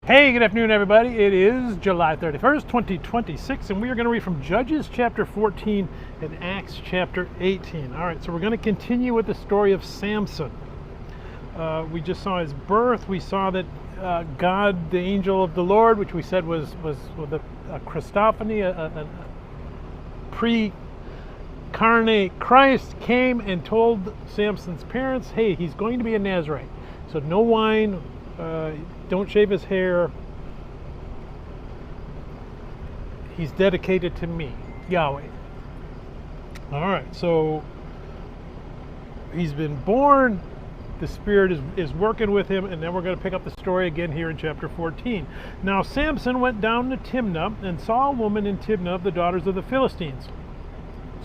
Hey, good afternoon, everybody. It is July 31st, 2026, and we are going to read from Judges chapter 14 and Acts chapter 18. All right, so we're going to continue with the story of Samson. We just saw his birth. We saw that God, the angel of the Lord, which we said was a Christophany, a pre-carnate Christ, came and told Samson's parents, hey, he's going to be a Nazarite. So no wine, don't shave his hair. He's dedicated to me, Yahweh. All right, so he's been born. The Spirit is working with him, and then we're going to pick up the story again here in chapter 14. Now Samson went down to Timnah and saw a woman in Timnah of the daughters of the Philistines.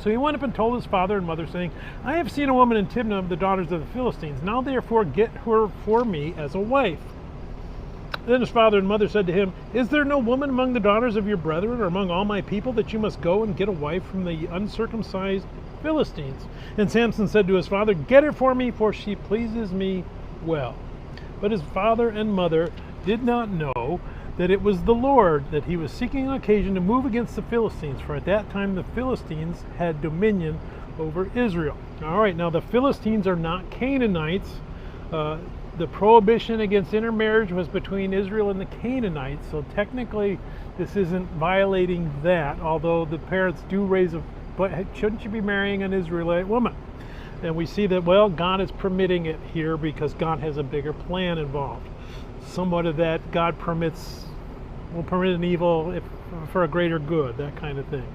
So he went up and told his father and mother, saying, I have seen a woman in Timnah of the daughters of the Philistines. Now therefore get her for me as a wife. Then his father and mother said to him, Is there no woman among the daughters of your brethren or among all my people that you must go and get a wife from the uncircumcised Philistines? And Samson said to his father, Get her for me, for she pleases me well. But his father and mother did not know that it was the Lord, that he was seeking an occasion to move against the Philistines, for at that time the Philistines had dominion over Israel. All right, now the Philistines are not Canaanites. The prohibition against intermarriage was between Israel and the Canaanites, so technically this isn't violating that, although the parents do raise a, but shouldn't you be marrying an Israelite woman? And we see that, well, God is permitting it here because God has a bigger plan involved. Somewhat of that, God will permit an evil for a greater good, that kind of thing.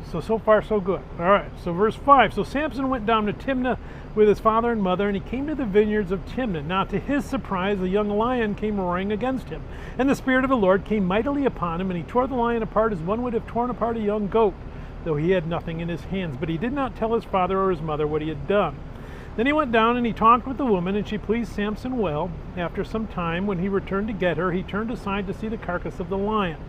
So far, so good. All right, so verse 5. So Samson went down to Timnah with his father and mother, and he came to the vineyards of Timnah. Now to his surprise, a young lion came roaring against him. And the Spirit of the Lord came mightily upon him, and he tore the lion apart as one would have torn apart a young goat, though he had nothing in his hands. But he did not tell his father or his mother what he had done. Then he went down and he talked with the woman, and she pleased Samson well. After some time, when he returned to get her, he turned aside to see the carcass of the lion.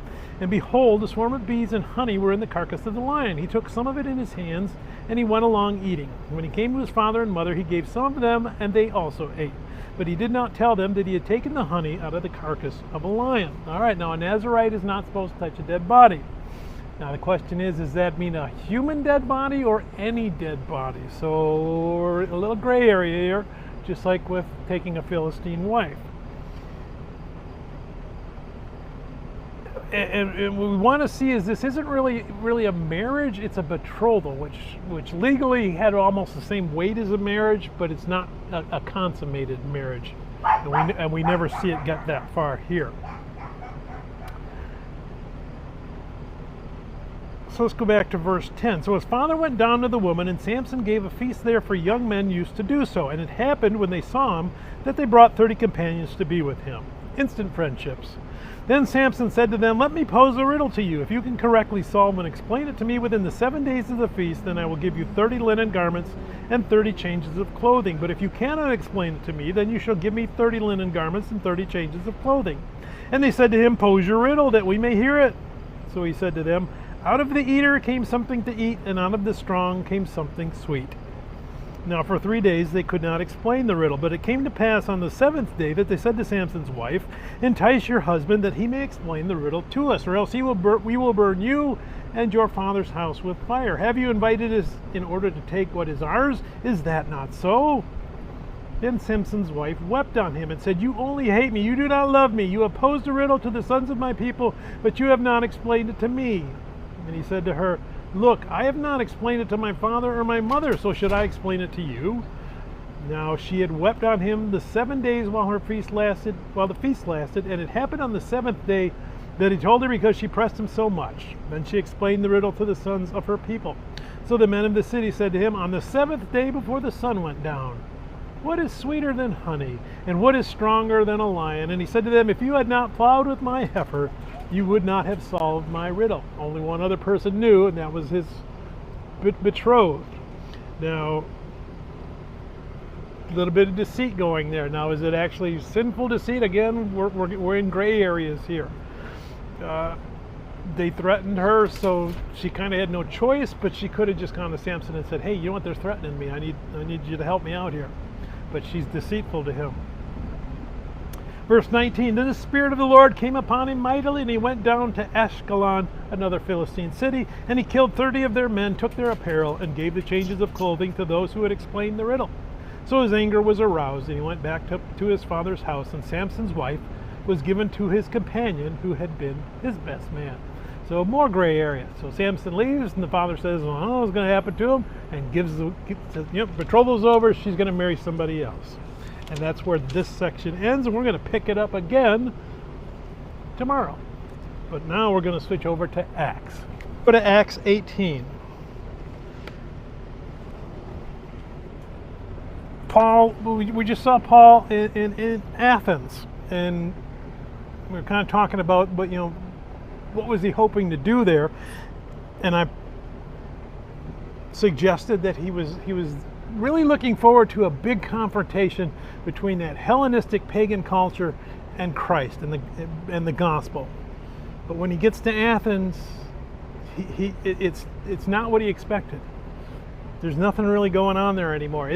And behold, a swarm of bees and honey were in the carcass of the lion. He took some of it in his hands, and he went along eating. When he came to his father and mother, he gave some of them, and they also ate. But he did not tell them that he had taken the honey out of the carcass of a lion. All right, now a Nazarite is not supposed to touch a dead body. Now the question is, does that mean a human dead body or any dead body? So a little gray area here, just like with taking a Philistine wife. And what we want to see is this isn't really a marriage, it's a betrothal, which legally had almost the same weight as a marriage, but it's not a consummated marriage. And we never see it get that far here. So let's go back to verse 10. So his father went down to the woman, and Samson gave a feast there, for young men used to do so. And it happened when they saw him that they brought 30 companions to be with him. Instant friendships. Then Samson said to them, Let me pose a riddle to you. If you can correctly solve and explain it to me within the 7 days of the feast, then I will give you 30 linen garments and 30 changes of clothing. But if you cannot explain it to me, then you shall give me 30 linen garments and 30 changes of clothing. And they said to him, Pose your riddle, that we may hear it. So he said to them, Out of the eater came something to eat, and out of the strong came something sweet. Now for 3 days they could not explain the riddle, but it came to pass on the 7th day that they said to Samson's wife, Entice your husband that he may explain the riddle to us, or else we will burn you and your father's house with fire. Have you invited us in order to take what is ours? Is that not so? Then Samson's wife wept on him and said, You only hate me, you do not love me. You have posed a riddle to the sons of my people, but you have not explained it to me. And he said to her, Look, I have not explained it to my father or my mother, so should I explain it to you? Now she had wept on him the 7 days while the feast lasted, and it happened on the 7th day that he told her because she pressed him so much. Then she explained the riddle to the sons of her people. So the men of the city said to him, On the 7th day before the sun went down, What is sweeter than honey, and what is stronger than a lion? And he said to them, If you had not plowed with my heifer, you would not have solved my riddle. Only one other person knew, and that was his betrothed. Now, a little bit of deceit going there. Now, is it actually sinful deceit? Again, we're in gray areas here. They threatened her, so she kind of had no choice, but she could have just gone to Samson and said, hey, you know what, they're threatening me. I need you to help me out here. but she's deceitful to him. Verse 19, then the Spirit of the Lord came upon him mightily, and he went down to Ashkelon, another Philistine city, and he killed 30 of their men, took their apparel, and gave the changes of clothing to those who had explained the riddle. So his anger was aroused, and he went back to his father's house, and Samson's wife was given to his companion, who had been his best man. So more gray area. So Samson leaves, and the father says, well, I don't know what's going to happen to him, and says, betrothal's over, she's going to marry somebody else. And that's where this section ends, and we're going to pick it up again tomorrow. But now we're going to switch over to Acts. Go to Acts 18. Paul, we just saw Paul in Athens, and we were kind of talking about, but what was he hoping to do there? And I suggested that he was really looking forward to a big confrontation between that Hellenistic pagan culture and Christ and the gospel. But when he gets to Athens, it's not what he expected. There's nothing really going on there anymore.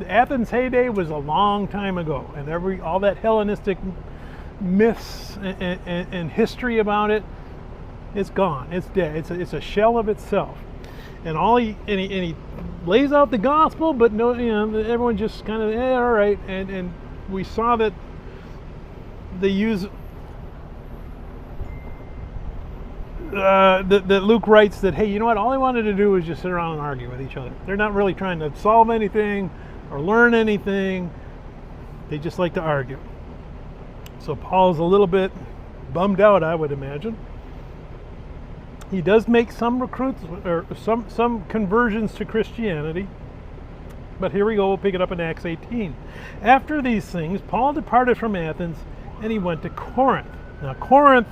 Athens' heyday was a long time ago, and all that Hellenistic myths and history about it, it's gone. It's dead. It's a shell of itself. And he lays out the gospel, but no, everyone just kind of, all right. And we saw that they use that Luke writes that, hey, you know what? All they wanted to do was just sit around and argue with each other. They're not really trying to solve anything or learn anything. They just like to argue. So Paul's a little bit bummed out, I would imagine. He does make some recruits or some conversions to Christianity. But here we go, we'll pick it up in Acts 18. After these things, Paul departed from Athens and he went to Corinth. Now Corinth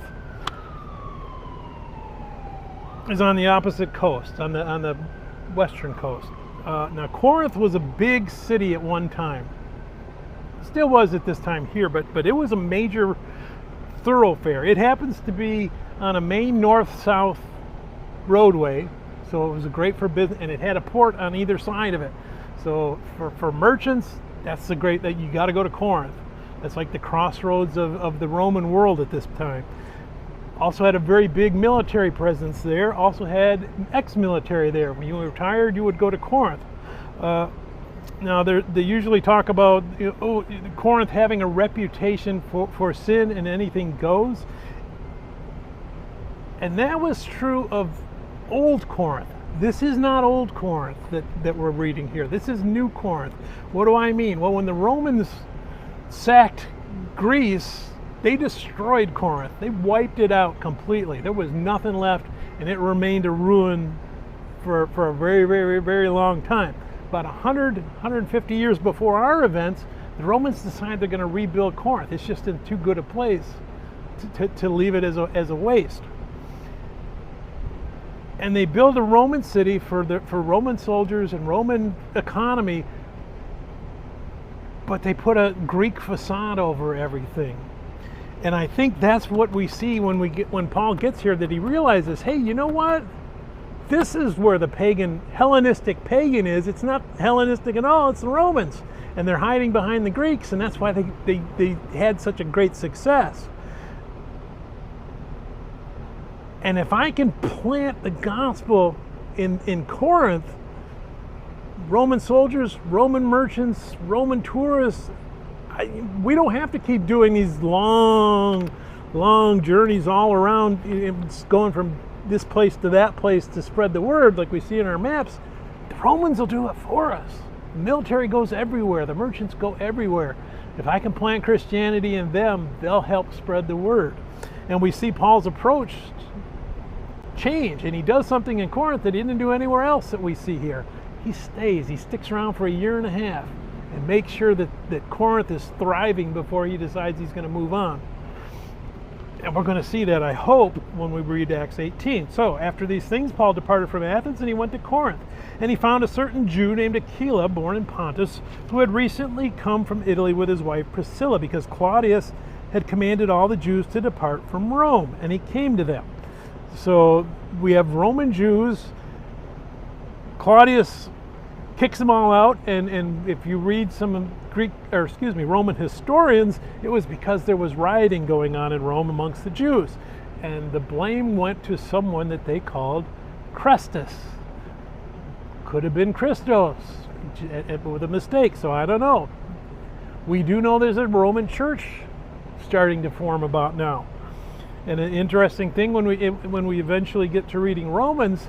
is on the opposite coast, on the western coast. Now Corinth was a big city at one time. Still was at this time here, but it was a major thoroughfare. It happens to be on a main north-south roadway, so it was great for business, and it had a port on either side of it. So for merchants, that's the great that you got to go to Corinth. That's like the crossroads of the Roman world at this time. Also had a very big military presence there. Also had ex-military there. When you were retired, you would go to Corinth. Now they usually talk about Corinth having a reputation for sin and anything goes. And that was true of Old Corinth. This is not Old Corinth that we're reading here. This is New Corinth. What do I mean? Well, when the Romans sacked Greece, they destroyed Corinth. They wiped it out completely. There was nothing left, and it remained a ruin for a very, very, very long time. About 150 years before our events, the Romans decide they're going to rebuild Corinth. It's just in too good a place to leave it as a waste. And they build a Roman city for Roman soldiers and Roman economy, but they put a Greek facade over everything. And I think that's what we see when Paul gets here, that he realizes, hey, you know what? This is where the Hellenistic pagan is. It's not Hellenistic at all, it's the Romans. And they're hiding behind the Greeks, and that's why they had such a great success. And if I can plant the gospel in Corinth, Roman soldiers, Roman merchants, Roman tourists, we don't have to keep doing these long journeys all around, going from this place to that place to spread the word like we see in our maps. The Romans will do it for us. The military goes everywhere. The merchants go everywhere. If I can plant Christianity in them, they'll help spread the word. And we see Paul's approach change, and he does something in Corinth that he didn't do anywhere else that we see here. He sticks around for a year and a half and makes sure that Corinth is thriving before he decides he's going to move on. And we're going to see that, I hope, when we read Acts 18. So after these things, Paul departed from Athens and he went to Corinth. And he found a certain Jew named Aquila, born in Pontus, who had recently come from Italy with his wife Priscilla, because Claudius had commanded all the Jews to depart from Rome, and he came to them. So we have Roman Jews. Claudius kicks them all out, and if you read some Roman historians, it was because there was rioting going on in Rome amongst the Jews. And the blame went to someone that they called Chrestus. Could have been Christos with a mistake, so I don't know. We do know there's a Roman church starting to form about now. And an interesting thing when we eventually get to reading Romans,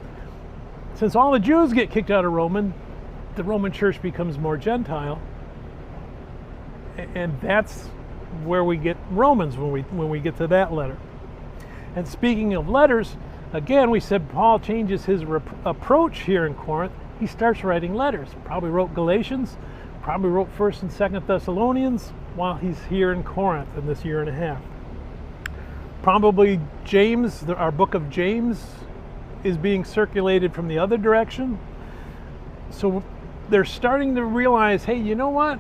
since all the Jews get kicked out of the Roman church becomes more Gentile. And that's where we get Romans when we get to that letter. And speaking of letters, again, we said Paul changes his approach here in Corinth. He starts writing letters. Probably wrote Galatians, probably wrote 1st and 2nd Thessalonians while he's here in Corinth in this year and a half. Probably James, our book of James, is being circulated from the other direction. So they're starting to realize, hey, you know what?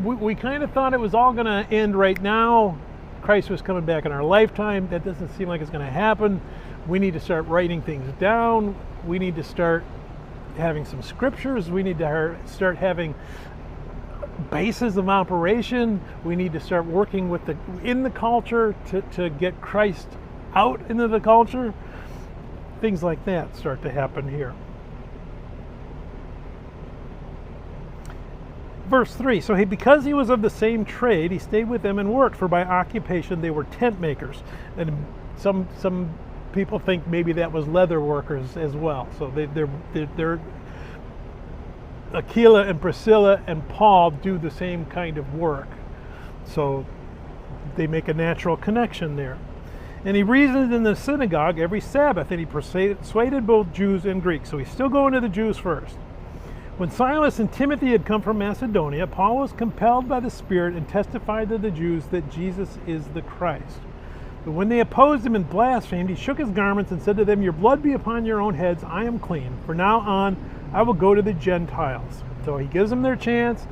We kind of thought it was all going to end right now. Christ was coming back in our lifetime. That doesn't seem like it's going to happen. We need to start writing things down. We need to start having some scriptures. We need to start having bases of operation. We need to start working in the culture to get Christ out into the culture. Things like that start to happen here. Verse 3, so because he was of the same trade, he stayed with them and worked, for by occupation they were tent makers. And some people think maybe that was leather workers as well. So they're Aquila and Priscilla and Paul do the same kind of work. So they make a natural connection there. And he reasoned in the synagogue every Sabbath, and he persuaded both Jews and Greeks. So he's still going to the Jews first. When Silas and Timothy had come from Macedonia, Paul was compelled by the Spirit and testified to the Jews that Jesus is the Christ. But when they opposed him and blasphemed, he shook his garments and said to them, "Your blood be upon your own heads, I am clean. From now on, I will go to the Gentiles." So he gives them their chance.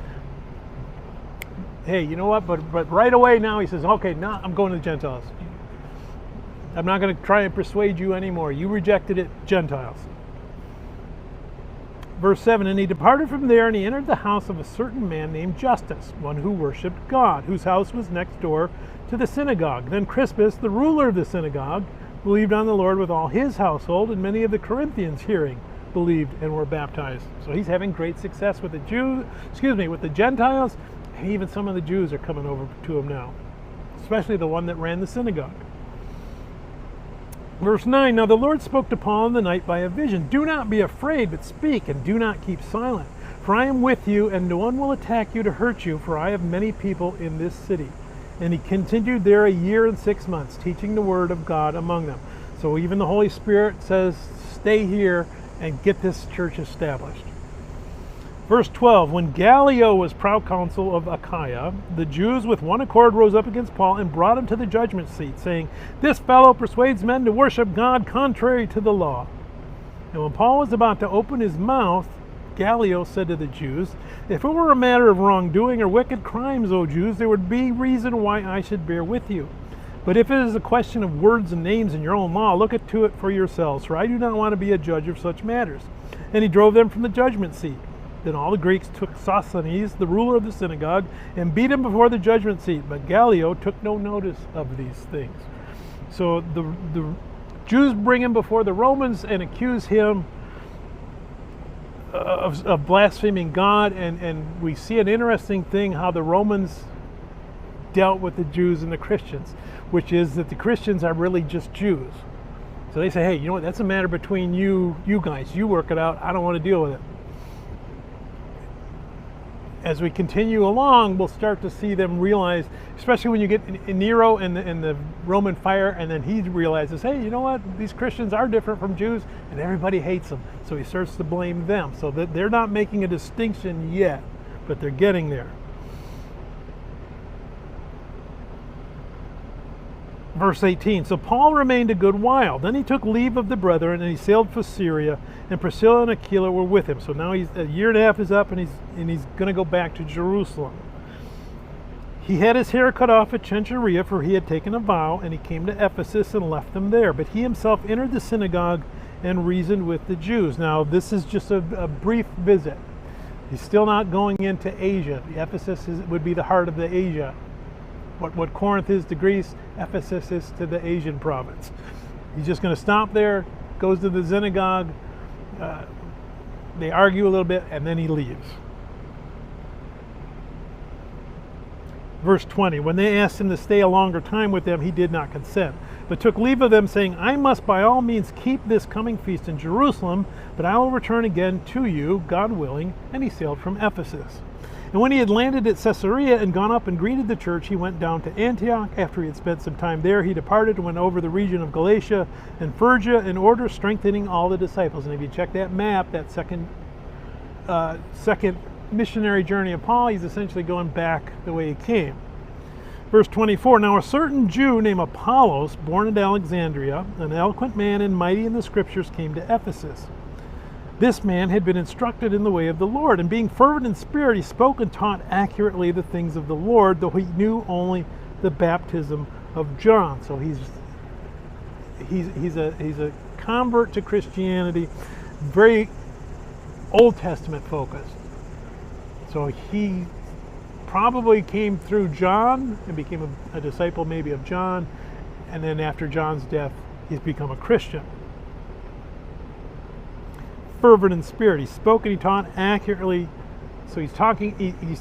Hey, you know what? But right away now he says, okay, now I'm going to the Gentiles. I'm not going to try and persuade you anymore. You rejected it, Gentiles. Verse 7, and he departed from there, and he entered the house of a certain man named Justus, one who worshipped God, whose house was next door to the synagogue. Then Crispus, the ruler of the synagogue, believed on the Lord with all his household, and many of the Corinthians, hearing, believed and were baptized. So he's having great success with the Gentiles, and even some of the Jews are coming over to him now, especially the one that ran the synagogue. Verse 9, now the Lord spoke to Paul in the night by a vision. Do not be afraid, but speak, and do not keep silent. For I am with you, and no one will attack you to hurt you, for I have many people in this city. And he continued there 1 year and 6 months, teaching the word of God among them. So even the Holy Spirit says, stay here and get this church established. Verse 12, when Gallio was proconsul of Achaia, the Jews with one accord rose up against Paul and brought him to the judgment seat, saying, this fellow persuades men to worship God contrary to the law. And when Paul was about to open his mouth, Gallio said to the Jews, if it were a matter of wrongdoing or wicked crimes, O Jews, there would be reason why I should bear with you. But if it is a question of words and names in your own law, look to it for yourselves, for I do not want to be a judge of such matters. And he drove them from the judgment seat. Then all the Greeks took Sosthenes, the ruler of the synagogue, and beat him before the judgment seat. But Gallio took no notice of these things. So the Jews bring him before the Romans and accuse him of blaspheming God. And we see an interesting thing how the Romans dealt with the Jews and the Christians, which is that the Christians are really just Jews. So they say, hey, you know what, that's a matter between you guys. You work it out. I don't want to deal with it. As we continue along, we'll start to see them realize, especially when you get in Nero and the Roman fire, and then he realizes, hey, you know what? These Christians are different from Jews, and everybody hates them. So he starts to blame them. So that they're not making a distinction yet, but they're getting there. Verse 18, so Paul remained a good while. Then he took leave of the brethren, and he sailed for Syria, and Priscilla and Aquila were with him. So now he's 1.5 years is up, and he's going to go back to Jerusalem. He had his hair cut off at Caesarea, for he had taken a vow, and he came to Ephesus and left them there. But he himself entered the synagogue and reasoned with the Jews. Now this is just a brief visit. He's still not going into Asia. Ephesus would be the heart of the Asia. What Corinth is to Greece, Ephesus is to the Asian province. He's just going to stop there, goes to the synagogue, they argue a little bit, and then he leaves. Verse 20, when they asked him to stay a longer time with them, he did not consent, but took leave of them, saying, I must by all means keep this coming feast in Jerusalem, but I will return again to you, God willing. And he sailed from Ephesus. And when he had landed at Caesarea and gone up and greeted the church, he went down to Antioch. After he had spent some time there, he departed and went over the region of Galatia and Phrygia in order, strengthening all the disciples. And if you check that map, that second missionary journey of Paul, he's essentially going back the way he came. Verse 24, now a certain Jew named Apollos, born at Alexandria, an eloquent man and mighty in the scriptures, came to Ephesus. This man had been instructed in the way of the Lord, and being fervent in spirit, he spoke and taught accurately the things of the Lord, though he knew only the baptism of John. So he's a convert to Christianity, very Old Testament focused. So he probably came through John and became a disciple maybe of John, and then after John's death, he's become a Christian. Fervent in spirit, he spoke and he taught accurately. So he's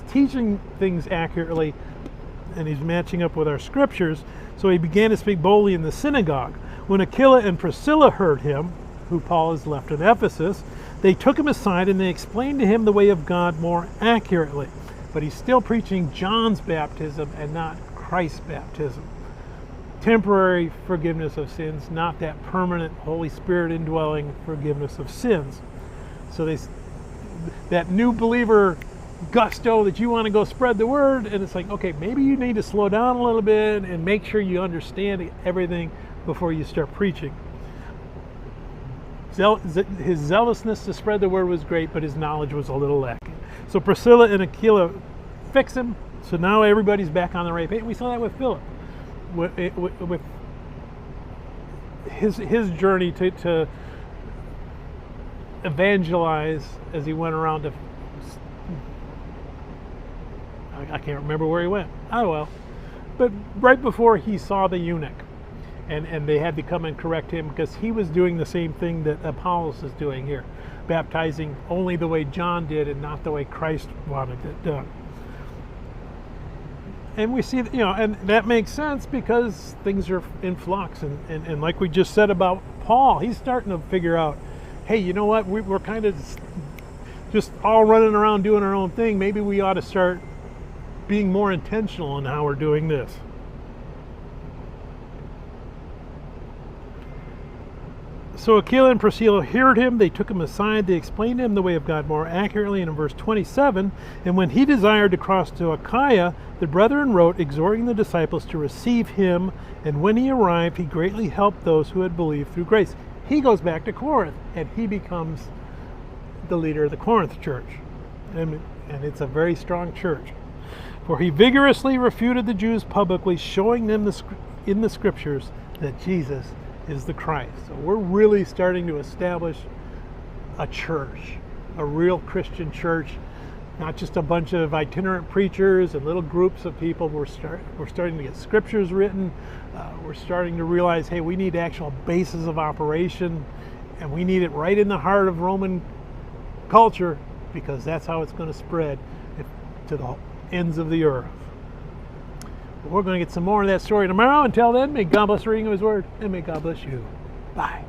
teaching things accurately, and he's matching up with our scriptures. So he began to speak boldly in the synagogue. When Aquila and Priscilla heard him, who Paul has left in Ephesus, they took him aside and they explained to him the way of God more accurately. But he's still preaching John's baptism and not Christ's baptism. Temporary forgiveness of sins, not that permanent Holy Spirit indwelling forgiveness of sins. So that new believer gusto that you want to go spread the word, and it's like, okay, maybe you need to slow down a little bit and make sure you understand everything before you start preaching. His zealousness to spread the word was great, but his knowledge was a little lacking. So Priscilla and Aquila fix him, so now everybody's back on the right page. We saw that with Philip, with his journey to evangelize as he went around to, I can't remember where he went. Oh well. But right before he saw the eunuch, and they had to come and correct him because he was doing the same thing that Apollos is doing here, baptizing only the way John did and not the way Christ wanted it done. And we see, and that makes sense because things are in flux. And like we just said about Paul, he's starting to figure out, hey, you know what? We're kind of just all running around doing our own thing. Maybe we ought to start being more intentional in how we're doing this. So Aquila and Priscilla heard him, they took him aside, they explained to him the way of God more accurately. And in verse 27, and when he desired to cross to Achaia, the brethren wrote, exhorting the disciples to receive him, and when he arrived, he greatly helped those who had believed through grace. He goes back to Corinth, and he becomes the leader of the Corinth church. And it's a very strong church. For he vigorously refuted the Jews publicly, showing them in the scriptures that Jesus is the Christ. So we're really starting to establish a church, a real Christian church, not just a bunch of itinerant preachers and little groups of people. We're starting to get scriptures written. We're starting to realize, hey, we need actual bases of operation, and we need it right in the heart of Roman culture, because that's how it's going to spread to the ends of the earth. We're going to get some more of that story tomorrow. Until then, may God bless the reading of His Word, and may God bless you. Bye.